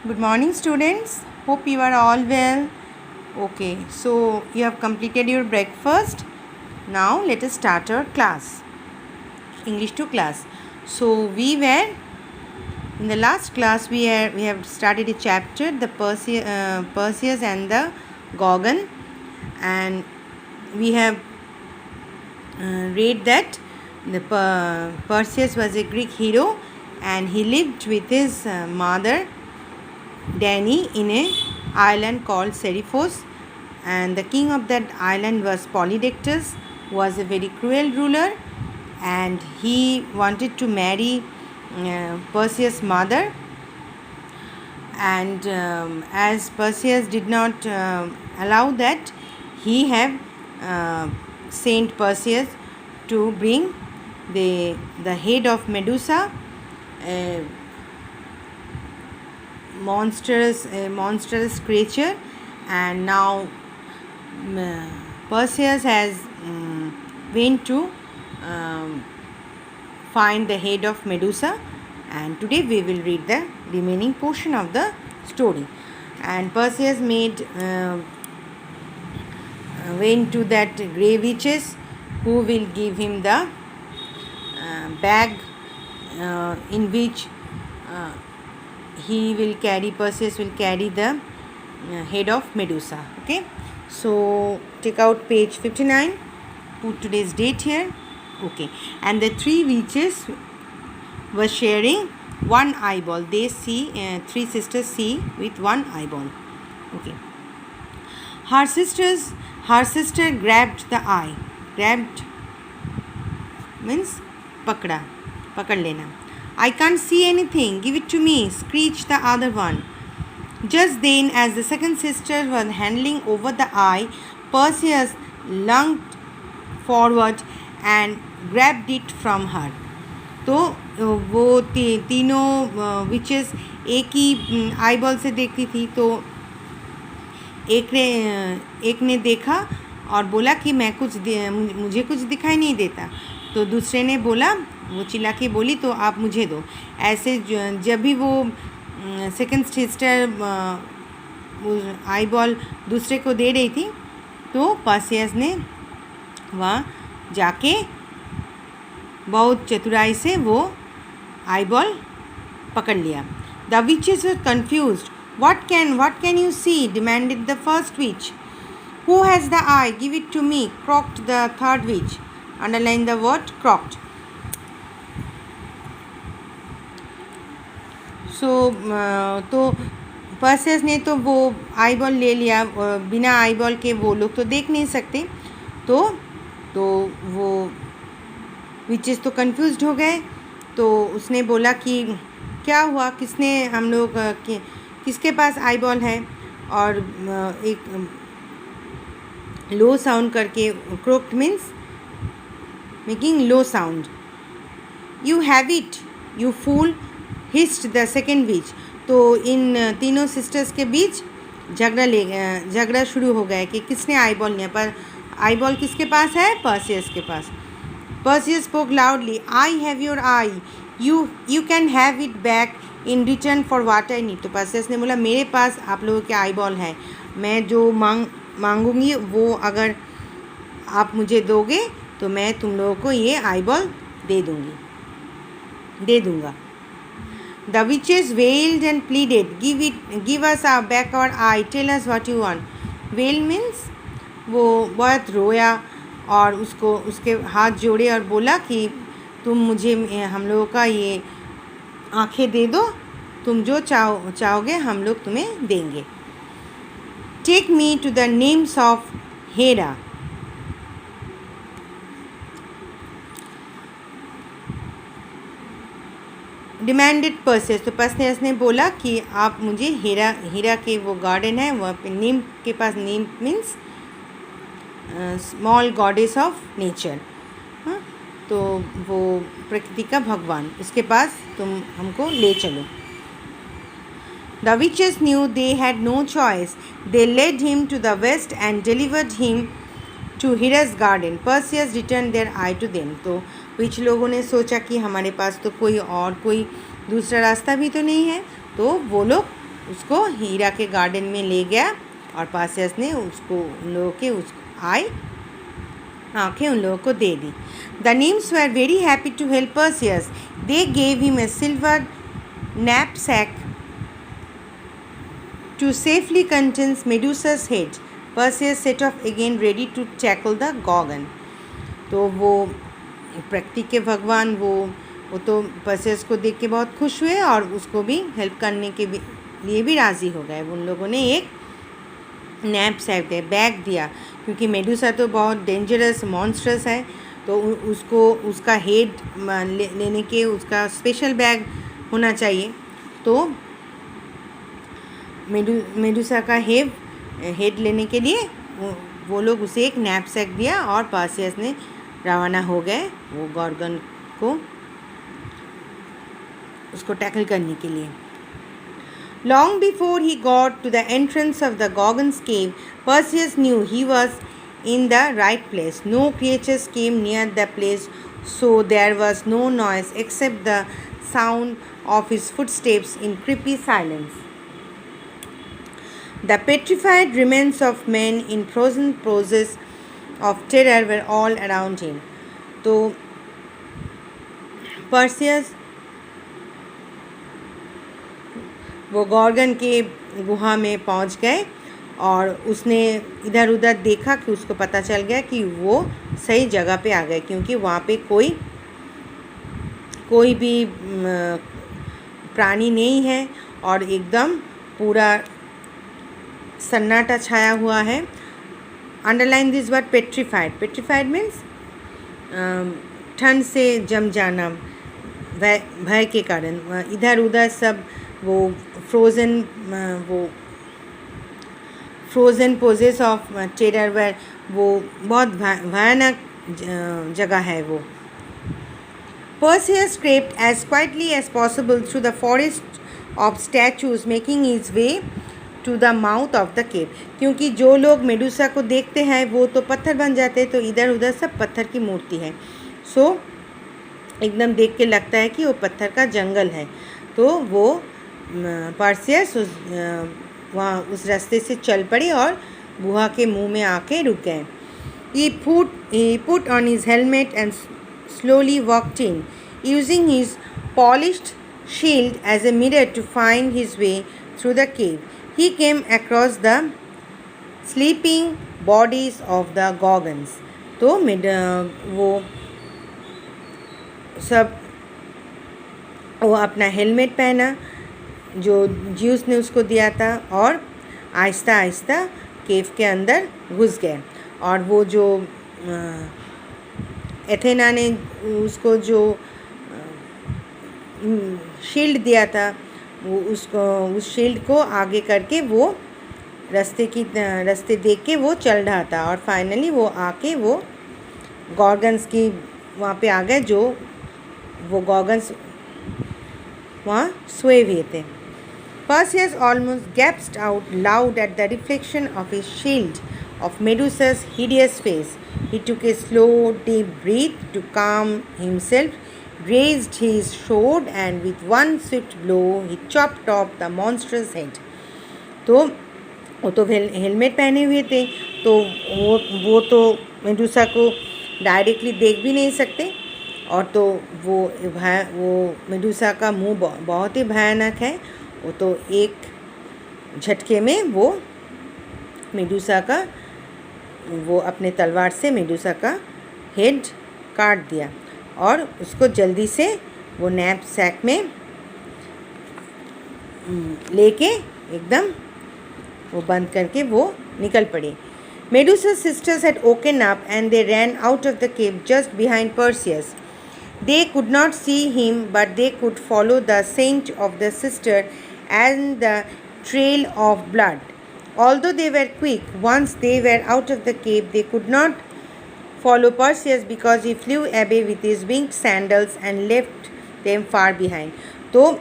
Good morning, students. Hope you are all well. Okay, so you have completed your breakfast. Now let us start our class. English 2 class. So we were in the last class. We have started a chapter, the Perseus and the Gorgon, and we have read that the Perseus was a Greek hero, and he lived with his mother Danae in a island called Seriphos, and the king of that island was Polydectes, was a very cruel ruler, and he wanted to marry Perseus' mother, and as Perseus did not allow that, he have sent Perseus to bring the head of Medusa, a monstrous creature, and now Perseus has went to find the head of Medusa, and today we will read the remaining portion of the story. And Perseus went to that grey witches who will give him the bag in which Perseus will carry the head of Medusa. Okay, so take out page 59, put today's date here. Okay, and the three witches were sharing one eyeball. They see, three sisters see with one eyeball. Okay, her sister grabbed the eye. Grabbed means pakad lena. I can't see anything, give it to me, screeched the other one. Just then, as the second sister was handing over the eye, Perseus lunged forward and grabbed it from her. तो वो तीनों witches एक ही eyeball से देखती थी, तो एक ने देखा और बोला कि मुझे कुछ दिखाई नहीं देता, तो दूसरे ने बोला, वो चिल्ला के बोली, तो आप मुझे दो. ऐसे जब भी वो सेकंड सिस्टर आई बॉल दूसरे को दे रही थी, तो पर्सियस ने वहाँ जाके बहुत चतुराई से वो आई बॉल पकड़ लिया. The witches were confused. What can you see? demanded the first witch. Who has the eye? Give it to me, croaked the third witch. Underline the word croaked. तो पर्सेस ने तो वो eye ball ले लिया, बिना eye ball के वो लोग तो देख नहीं सकते, तो वो विचेस तो कंफ्यूज्ड हो गए. तो उसने बोला कि क्या हुआ, किसके पास आई बॉल है, और एक लो साउंड करके, croaked means making low sound. You have it you fool, hissed the second witch. तो इन तीनों सिस्टर्स के बीच झगड़ा शुरू हो गया कि किसने आई बॉल लिया, पर आई बॉल किसके पास है, पर्सियस के पास. Perseus spoke loudly, I have your eye, you can have it back in return for what I need. तो पर्सियस ने बोला, मेरे पास आप लोगों के आई बॉल है, मैं जो मांगूंगी वो अगर आप मुझे दोगे तो मैं तुम लोगों को ये आई बॉल दे दूँगा. The witches wailed and pleaded, give us back our eye, tell us what you want. Wail means वो बहुत रोया और उसके हाथ जोड़े और बोला कि तुम मुझे हम लोगों का ये आँखें दे दो, तुम जो चाहोगे हम लोग तुम्हें देंगे. Take me to the names of Hera. Demanded purses. तो पर्सेस ने बोला कि आप मुझे हीरा के वो गार्डन है, वहाँ पे नीम के पास, nymph means small goddess of nature, हाँ, तो वो प्रकृति का भगवान, उसके पास तुम हमको ले चलो. The witches knew they had no choice. They led him to the west end delivered him to Hera's garden. Perseus return their eye to them. तो विच लोगों ने सोचा कि हमारे पास तो कोई दूसरा रास्ता भी तो नहीं है, तो वो लोग उसको हीरा के गार्डन में ले गया और पार्सियस ने उसको उन लोगों के आंखें उन लोगों को दे दी. The nymphs were very happy to help Perseus. They gave him a silver knapsack to safely contain Medusa's head. Perseus set off again ready to tackle the Gorgon. तो वो प्रकृति के भगवान वो तो पर्सियस को देख के बहुत खुश हुए और उसको भी हेल्प करने के लिए भी राज़ी हो गए. उन लोगों ने एक नैपसैक दिया, बैग दिया, क्योंकि मेडुसा तो बहुत डेंजरस मॉन्स्ट्रस है, तो उसको उसका हेड लेने के उसका स्पेशल बैग होना चाहिए. तो मेडुसा का हेड लेने के लिए वो लोग उसे एक नैपसैक दिया और पार्सियस ने रवाना हो गए वो गॉर्गन को उसको टैकल करने के लिए. Long before he got to the entrance of the Gorgon's cave, Perseus knew he was in the right place. No creatures came near the place, so there was no noise except the sound of his footsteps in creepy silence. The petrified remains of men in frozen poses of terror were all around him. तो Perseus वो Gorgon के गुहा में पहुंच गए और उसने इधर उधर देखा कि उसको पता चल गया कि वो सही जगह पे आ गए, क्योंकि वहाँ पे कोई भी प्राणी नहीं है और एकदम पूरा सन्नाटा छाया हुआ है. Underline this word petrified. Petrified means ठंड से जम जाना, भय के कारण. इधर उधर सब वो frozen poses of terror were, वो बहुत भयानक जगह है वो. Perseus crept as quietly as possible through the forest of statues, making his way to the mouth of the cave. क्योंकि जो लोग मेडुसा को देखते हैं वो तो पत्थर बन जाते हैं, तो इधर उधर सब पत्थर की मूर्ति है. सो एकदम देख के लगता है कि वो पत्थर का जंगल है. तो वो पर्सियस वहाँ उस रास्ते से चल पड़ी और गुहा के मुंह में आके रुक गए. He put on his helmet and slowly walked in, using his polished shield as a mirror to find his way through the cave. He came across the sleeping bodies of the Gorgons. तो वो अपना helmet पहना जो juice ने उसको दिया था और आहिस्ता आहिस्ता केव के अंदर घुस गए. और वो जो एथेना ने उसको जो शील्ड दिया था वो उस शील्ड को आगे करके वो रास्ते देख के वो चल रहा था. और फाइनली वो आके वो गॉर्गन्स की वहाँ पे आ गए, जो वो गॉर्गन्स वहाँ सोए हुए थे. Perseus almost gasped out loud at the reflection of his shield of Medusa's hideous face. He took a slow, deep breath to calm himself, raised his sword, and with one swift blow, he chopped off the monstrous head. तो वो तो helmet पहने हुए थे, तो वो तो Medusa को डायरेक्टली देख भी नहीं सकते. और तो वो मेडुसा का मुंह बहुत ही भयानक है. वो तो एक झटके में वो मेडुसा का वो अपने तलवार से मेडुसा का हेड काट दिया और उसको जल्दी से वो नैपसैक में लेके एकदम वो बंद करके वो निकल पड़ी. Medusa's sisters had woken up and they ran out of the cave just behind Perseus. They could not see him, but they could follow the scent of the sister and the trail of blood. Although they were quick, once they were out of the cave, they could not follow Perseus because he flew away with his winged sandals and left them far behind. तो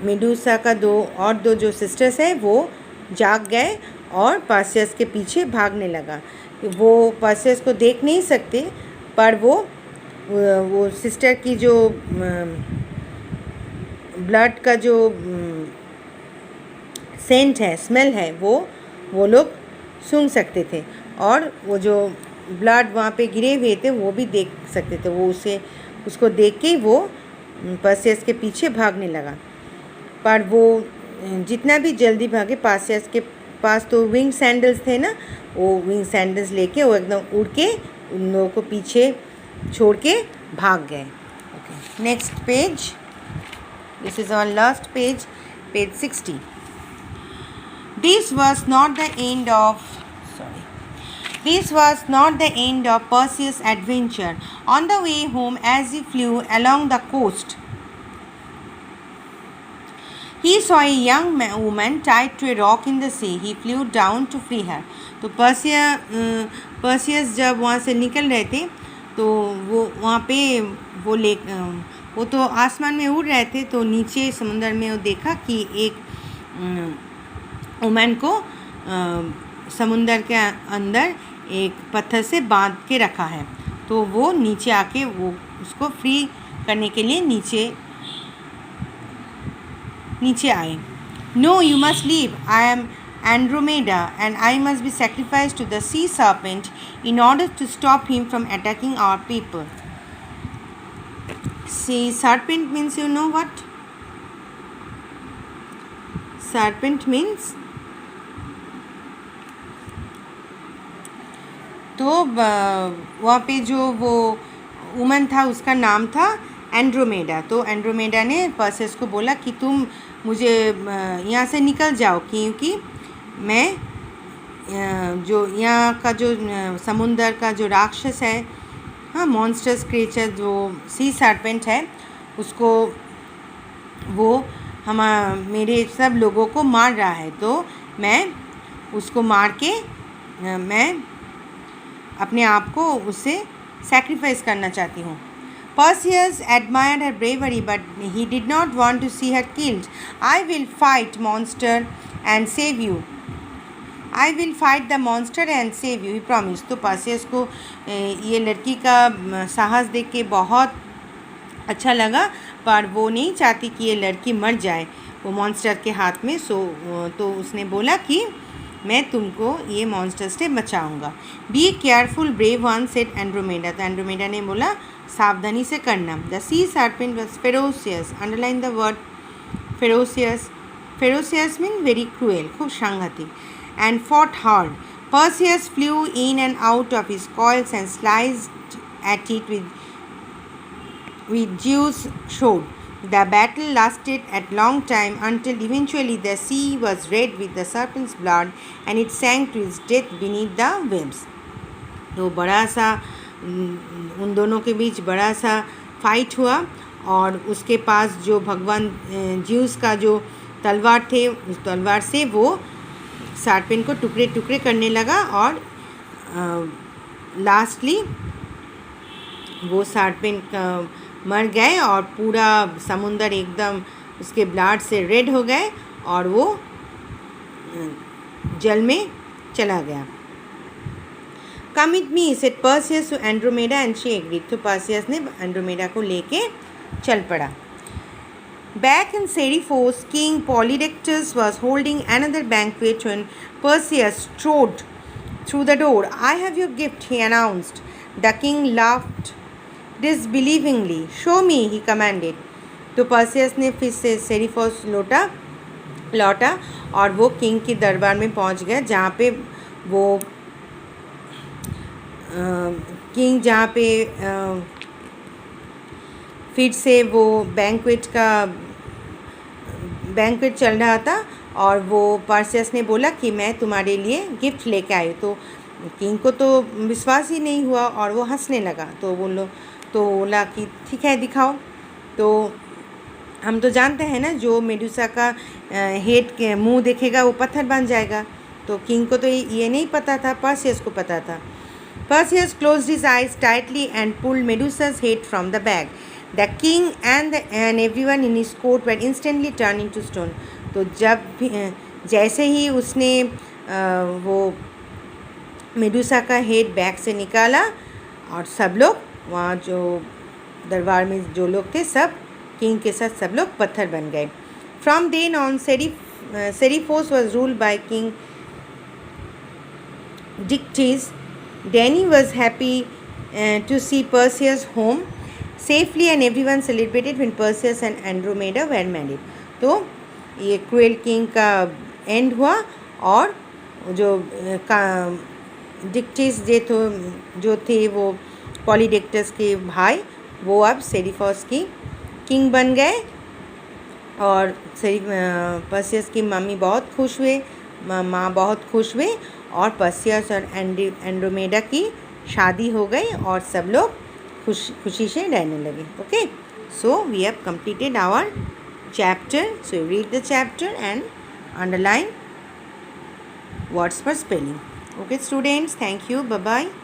Medusa का दो जो sisters हैं वो जाग गए और Perseus के पीछे भागने लगा. वो पर्सियस को देख नहीं सकते, पर वो सिस्टर की जो ब्लड का जो सेंट है, स्मेल है, वो लोग सूंघ सकते थे, और वो जो ब्लड वहाँ पे गिरे हुए थे वो भी देख सकते थे। वो उसको देख के वो पर्सियस के पीछे भागने लगा, पर वो जितना भी जल्दी भागे, पर्सियस के पास तो विंग सैंडल्स थे ना, वो विंग सैंडल्स लेके वो एकदम उड़ के उन लोगों को पीछे छोड़ के भाग गए। Okay, next page, this is our last page, page 60. This was not the end of Perseus' adventure. On the way home, as he flew along the coast, he saw a young woman tied to a rock in the sea. He flew down to free her. तो Perseus जब वहाँ से निकल रहे थे तो वो वहाँ पे वो तो आसमान में उड़ रहे थे, तो नीचे समुद्र में वो देखा कि एक वुमन को समुंदर के अंदर एक पत्थर से बांध के रखा है, तो वो नीचे आके वो उसको फ्री करने के लिए नीचे आए. No, you must leave. I am Andromeda and I must be sacrificed to the sea serpent in order to stop him from attacking our people. Sea serpent means, you know what? Serpent means, तो वहाँ पे जो वो woman था उसका नाम था Andromeda. तो एंड्रोमेडा ने पर्सेस को बोला कि तुम मुझे यहाँ से निकल जाओ, क्योंकि मैं जो यहाँ का जो समुंदर का जो राक्षस है, हाँ, मॉन्स्टर्स क्रिएचर जो सी सर्पेंट है, उसको वो मेरे सब लोगों को मार रहा है, तो मैं उसको मार के मैं अपने आप को उससे सैक्रिफाइस करना चाहती हूँ. Perseus admired her bravery, but he did not want to see her killed. I will fight monster and save you. I will fight the monster and save you, he promised. तो Perseus को ये लड़की का साहस देख के बहुत अच्छा लगा, पर वो नहीं चाहती कि ये लड़की मर जाए वो मॉन्स्टर के हाथ में. तो उसने बोला कि मैं तुमको ये मॉन्स्टर से बचाऊंगा. Be careful brave one, said Andromeda. तो एंड्रोमेडा ने बोला सावधानी से करना. The sea serpent was ferocious. Underline the word ferocious. Ferocious mean very cruel, खूब सांघातिक. And fought hard. Perseus flew in and out of his coils and sliced at it with Zeus' sword. The battle lasted a long time until eventually the sea was red with the serpent's blood and it sank to its death beneath the waves. तो बड़ा सा उन दोनों के बीच बड़ा सा fight हुआ, और उसके पास जो भगवान ज्यूस का जो तलवार थे, उस तलवार से वो सर्पेंट को टुकड़े टुकड़े करने लगा, और लास्टली वो सर्पेंट मर गए और पूरा समुंदर एकदम उसके ब्लड से रेड हो गए और वो जल में चला गया. Come with me, said Perseus to Andromeda and she agreed. तो पर्सियस ने एंड्रोमेडा को लेके चल पड़ा. Back in Seriphos, King Polydectes was holding another banquet when Perseus strode through the door. I have your gift, he announced. The king laughed disbelievingly. Show me, he commanded. तो Perseus ने फिर से सेरिफोस लौटा और वो किंग के दरबार में पहुंच गया, जहाँ पे वो किंग जहाँ पे फिर से वो बैंक्वेट चल रहा था, और वो पर्सियस ने बोला कि मैं तुम्हारे लिए गिफ्ट लेके आई. तो किंग को तो विश्वास ही नहीं हुआ और वो हंसने लगा. तो बोला कि ठीक है, दिखाओ. तो हम तो जानते हैं ना, जो मेडुसा का हेड के मुंह देखेगा वो पत्थर बन जाएगा. तो किंग को तो ये नहीं पता था, पर्सियस को पता था. Perseus closed his eyes tightly and pulled Medusa's head from the bag. The king and everyone in his court were instantly turned into stone. तो जैसे ही उसने वो मेडुसा का हेड बैग से निकाला, और सब लोग वहाँ जो दरबार में जो लोग थे, सब किंग के साथ सब लोग पत्थर बन गए. From then on, Seriphos was ruled by King Dictys. Danny was happy to see Perseus home safely, and everyone celebrated when Perseus and Andromeda were married. तो ये क्रूएल किंग का एंड हुआ, और जो डिक्टिस जो थे वो पॉलीडेक्टस के भाई, वो अब सेरिफॉस की किंग बन गए। और पर्सियस की मम्मी बहुत खुश हुए, माँ बहुत खुश हुए, और पर्सियस और एंड्रोमेडा की शादी हो गई और सब लोग खुशी से रहने लगे। Okay, so we have completed our chapter. So you read the chapter and underline words for spelling. Okay students, thank you, bye bye.